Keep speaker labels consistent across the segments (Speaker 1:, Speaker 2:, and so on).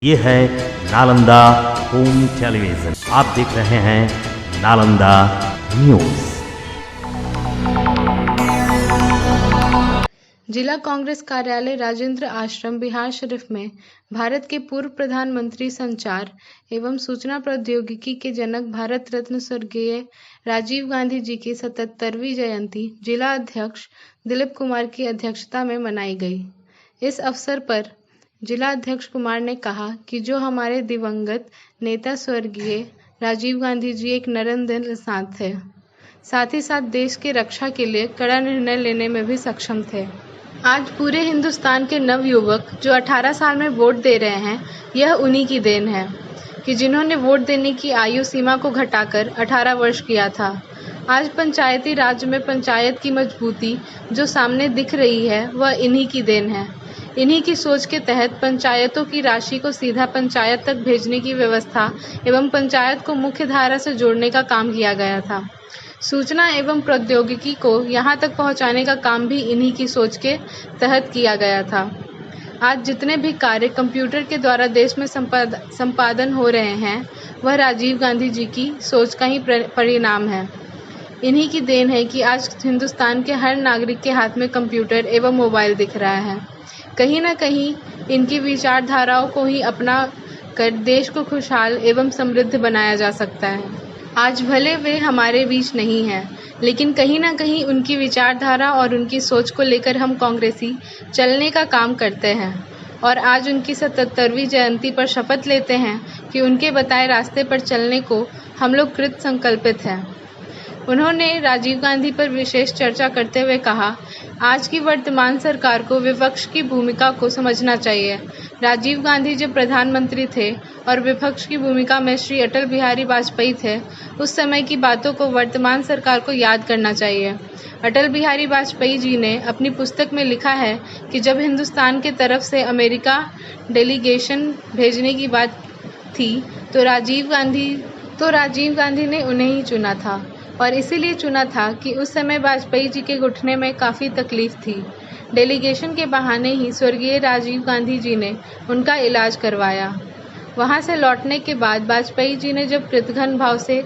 Speaker 1: ये है Nalanda home television. आप देख रहे हैं नालंदा न्यूज।
Speaker 2: जिला कांग्रेस कार्यालय राजेंद्र आश्रम बिहार शरीफ में भारत के पूर्व प्रधानमंत्री संचार एवं सूचना प्रौद्योगिकी के जनक भारत रत्न स्वर्गीय राजीव गांधी जी की 77वीं जयंती जिला अध्यक्ष दिलीप कुमार की अध्यक्षता में मनाई गई। इस अवसर पर जिला अध्यक्ष कुमार ने कहा कि जो हमारे दिवंगत नेता स्वर्गीय राजीव गांधी जी एक नरेंद्र इंसान थे, साथ ही साथ देश की रक्षा के लिए कड़ा निर्णय लेने में भी सक्षम थे। आज पूरे हिंदुस्तान के नवयुवक जो 18 साल में वोट दे रहे हैं, यह उन्हीं की देन है कि जिन्होंने वोट देने की आयु सीमा को घटाकर 18 वर्ष किया था। आज पंचायती राज में पंचायत की मजबूती जो सामने दिख रही है, वह इन्हीं की देन है। इन्हीं की सोच के तहत पंचायतों की राशि को सीधा पंचायत तक भेजने की व्यवस्था एवं पंचायत को मुख्य धारा से जोड़ने का काम किया गया था। सूचना एवं प्रौद्योगिकी को यहां तक पहुंचाने का काम भी इन्हीं की सोच के तहत किया गया था। आज जितने भी कार्य कंप्यूटर के द्वारा देश में संपादन हो रहे हैं, वह राजीव गांधी जी की सोच का ही परिणाम है। इन्हीं की देन है कि आज हिंदुस्तान के हर नागरिक के हाथ में कंप्यूटर एवं मोबाइल दिख रहा है। कहीं न कहीं इनकी विचारधाराओं को ही अपना कर देश को खुशहाल एवं समृद्ध बनाया जा सकता है। आज भले वे हमारे बीच नहीं हैं, लेकिन कहीं न कहीं उनकी विचारधारा और उनकी सोच को लेकर हम कांग्रेसी चलने का काम करते हैं और आज उनकी 77वीं जयंती पर शपथ लेते हैं कि उनके बताए रास्ते पर चलने को हम लोग कृत संकल्पित हैं। उन्होंने राजीव गांधी पर विशेष चर्चा करते हुए कहा, आज की वर्तमान सरकार को विपक्ष की भूमिका को समझना चाहिए। राजीव गांधी जब प्रधानमंत्री थे और विपक्ष की भूमिका में श्री अटल बिहारी वाजपेयी थे, उस समय की बातों को वर्तमान सरकार को याद करना चाहिए। अटल बिहारी वाजपेयी जी ने अपनी पुस्तक में लिखा है कि जब हिंदुस्तान के तरफ से अमेरिका डेलीगेशन भेजने की बात थी तो राजीव गांधी ने उन्हें ही चुना था और इसीलिए चुना था कि उस समय वाजपेयी जी के घुटने में काफ़ी तकलीफ थी। डेलीगेशन के बहाने ही स्वर्गीय राजीव गांधी जी ने उनका इलाज करवाया। वहां से लौटने के बाद वाजपेयी जी ने जब कृतघ्न भाव से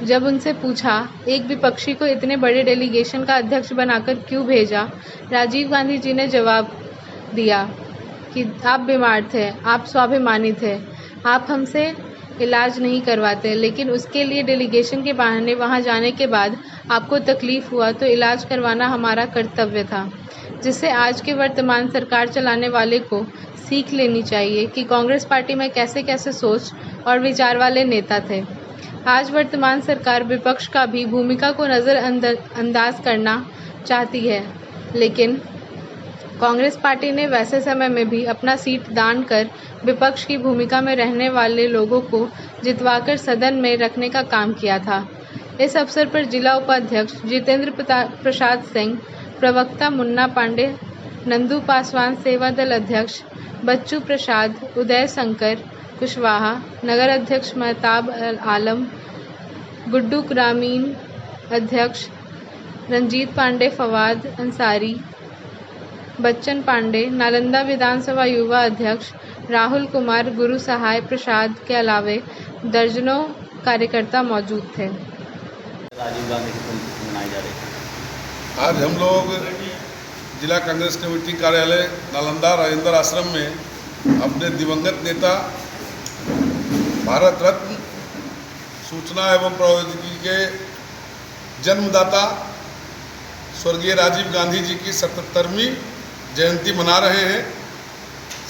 Speaker 2: जब उनसे पूछा, एक विपक्षी को इतने बड़े डेलीगेशन का अध्यक्ष बनाकर क्यों भेजा, राजीव गांधी जी ने जवाब दिया कि आप बीमार थे, आप स्वाभिमानी थे, आप हमसे इलाज नहीं करवाते, लेकिन उसके लिए डेलीगेशन के बहाने वहां जाने के बाद आपको तकलीफ हुआ तो इलाज करवाना हमारा कर्तव्य था। जिससे आज के वर्तमान सरकार चलाने वाले को सीख लेनी चाहिए कि कांग्रेस पार्टी में कैसे कैसे सोच और विचार वाले नेता थे। आज वर्तमान सरकार विपक्ष का भी भूमिका को नज़रअंदाज करना चाहती है, लेकिन कांग्रेस पार्टी ने वैसे समय में भी अपना सीट दान कर विपक्ष की भूमिका में रहने वाले लोगों को जितवाकर सदन में रखने का काम किया था। इस अवसर पर जिला उपाध्यक्ष जितेंद्र प्रसाद सिंह, प्रवक्ता मुन्ना पांडे, नंदू पासवान सेवा दल अध्यक्ष बच्चू प्रसाद, उदय शंकर कुशवाहा, नगर अध्यक्ष महताब आलम, गुड्डू ग्रामीण अध्यक्ष रंजीत पांडे, फवाद अंसारी, बच्चन पांडे, नालंदा विधानसभा युवा अध्यक्ष राहुल कुमार, गुरु सहाय प्रसाद के अलावे दर्जनों कार्यकर्ता मौजूद थे।
Speaker 3: राजीव गांधी की पुण्यतिथि मनाई जा रही है।
Speaker 4: आज हम लोग जिला कांग्रेस कमेटी कार्यालय नालंदा राजेंद्र आश्रम में अपने दिवंगत नेता भारत रत्न सूचना एवं प्रौद्योगिकी के जन्मदाता स्वर्गीय राजीव गांधी जी की 77वीं जयंती मना रहे हैं।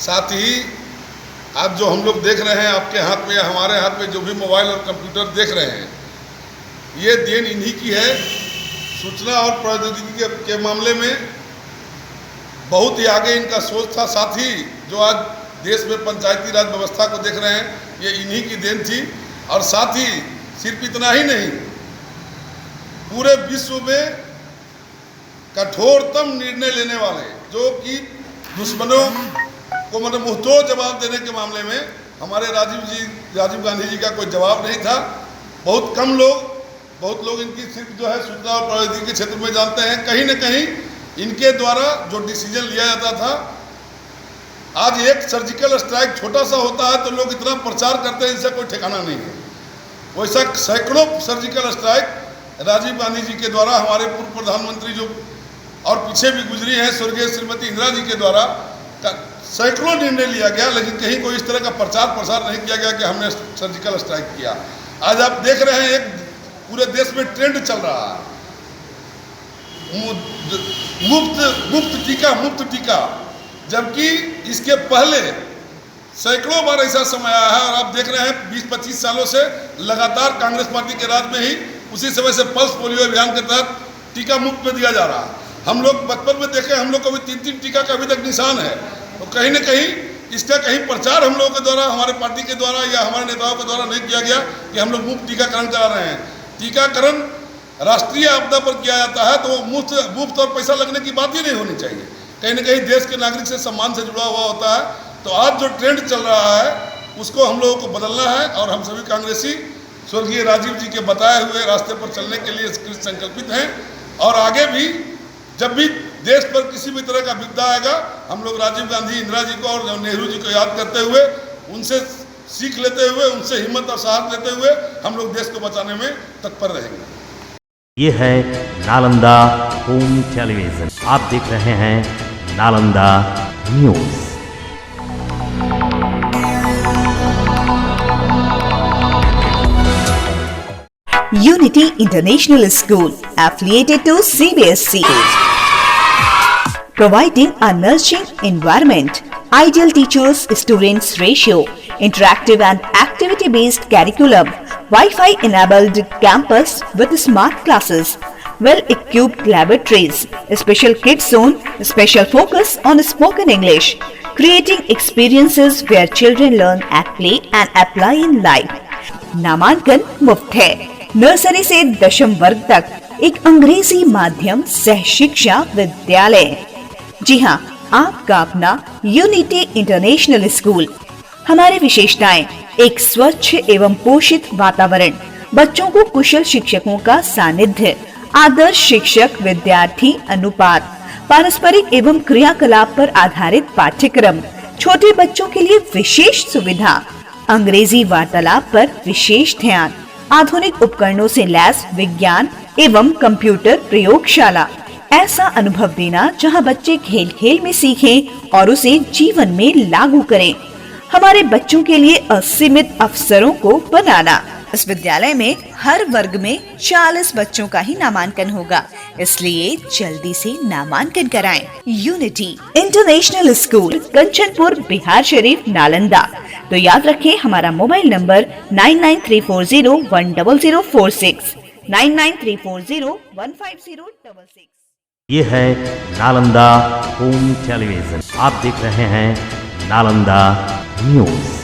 Speaker 4: साथ ही आज जो हम लोग देख रहे हैं आपके हाथ में या हमारे हाथ में जो भी मोबाइल और कंप्यूटर देख रहे हैं, ये देन इन्हीं की है। सूचना और प्रौद्योगिकी के मामले में बहुत ही आगे इनका सोच था। साथ ही जो आज देश में पंचायती राज व्यवस्था को देख रहे हैं, ये इन्हीं की देन थी। और साथ ही सिर्फ इतना ही नहीं, पूरे विश्व में कठोरतम निर्णय लेने वाले, जो कि दुश्मनों को मतलब मुंहतोड़ जवाब देने के मामले में हमारे राजीव गांधी जी का कोई जवाब नहीं था। बहुत लोग इनकी सिर्फ जो है सूचना और प्रौद्योगिकी के क्षेत्र में जानते हैं। कहीं न कहीं इनके द्वारा जो डिसीजन लिया जाता था आज एक सर्जिकल स्ट्राइक छोटा सा होता है तो लोग इतना प्रचार करते हैं, इससे कोई ठिकाना नहीं है। वैसा सैकड़ों सर्जिकल स्ट्राइक राजीव गांधी जी के द्वारा, हमारे पूर्व प्रधानमंत्री जो और पीछे भी गुजरी हैं स्वर्गीय श्रीमती इंदिरा जी के द्वारा सैकड़ों निर्णय लिया गया, लेकिन कहीं कोई इस तरह का प्रचार प्रसार नहीं किया गया कि हमने सर्जिकल स्ट्राइक किया। आज आप देख रहे हैं एक पूरे देश में ट्रेंड चल रहा है, मुफ्त टीका, जबकि इसके पहले सैकड़ों बार ऐसा समय आया है। और आप देख रहे हैं 20-25 सालों से लगातार कांग्रेस पार्टी के राज में ही उसी समय से पल्स पोलियो अभियान के तहत टीका मुफ्त में दिया जा रहा है। हम लोग बचपन में देखे, हम लोग को भी 3-3 टीका का अभी तक निशान है। तो कहीं न कहीं इसका कहीं प्रचार हम लोगों के द्वारा, हमारे पार्टी के द्वारा या हमारे नेताओं के द्वारा नहीं किया गया कि हम लोग मुफ्त टीकाकरण करा रहे हैं। टीकाकरण राष्ट्रीय आपदा पर किया जाता है तो मुफ्त और पैसा लगने की बात ही नहीं होनी चाहिए। कहीं न कहीं देश के नागरिक से सम्मान से जुड़ा हुआ होता है। तो आज जो ट्रेंड चल रहा है उसको हम लोगों को बदलना है और हम सभी कांग्रेसी स्वर्गीय राजीव जी के बताए हुए रास्ते पर चलने के लिए संकल्पित हैं। और आगे भी जब भी देश पर किसी भी तरह का विपदा आएगा, हम लोग राजीव गांधी, इंदिरा जी को और नेहरू जी को याद करते हुए, उनसे सीख लेते हुए, उनसे हिम्मत और साहस लेते हुए हम लोग देश को बचाने में तत्पर रहेंगे।
Speaker 1: ये है नालंदा होम टेलीविजन। आप देख रहे हैं Nalanda news.
Speaker 5: Unity International School, affiliated to CBSE, providing a nurturing environment, ideal teachers-students ratio, interactive and activity-based curriculum, Wi-Fi enabled campus with smart classes, well-equipped laboratories, special kids zone, special focus on spoken English, creating experiences where children learn at play and apply in life. नामांकन मुफ्त है। Nursery से 10वीं वर्ग तक एक अंग्रेजी माध्यम सह शिक्षा विद्यालय। जी हाँ, आपका अपना यूनिटी इंटरनेशनल स्कूल। हमारी विशेषताएं: एक स्वच्छ एवं पोषित वातावरण, बच्चों को कुशल शिक्षकों का सानिध्य, आदर्श शिक्षक विद्यार्थी अनुपात, पारस्परिक एवं क्रियाकलाप पर आधारित पाठ्यक्रम, छोटे बच्चों के लिए विशेष सुविधा, अंग्रेजी वार्तालाप पर विशेष ध्यान, आधुनिक उपकरणों से लैस विज्ञान एवं कंप्यूटर प्रयोगशाला। ऐसा अनुभव देना जहां बच्चे खेल खेल में सीखें और उसे जीवन में लागू करें। हमारे बच्चों के लिए असीमित अवसरों को बनाना। इस विद्यालय में हर वर्ग में 40 बच्चों का ही नामांकन होगा, इसलिए जल्दी से नामांकन कराएं। Unity international school, Kanchanpur, Bihar Sharif, Nalanda. तो याद रखें हमारा मोबाइल नंबर 9934010046, 9934015066।
Speaker 1: ये है नालंदा होम टेलीविजन। आप देख रहे हैं नालंदा न्यूज़।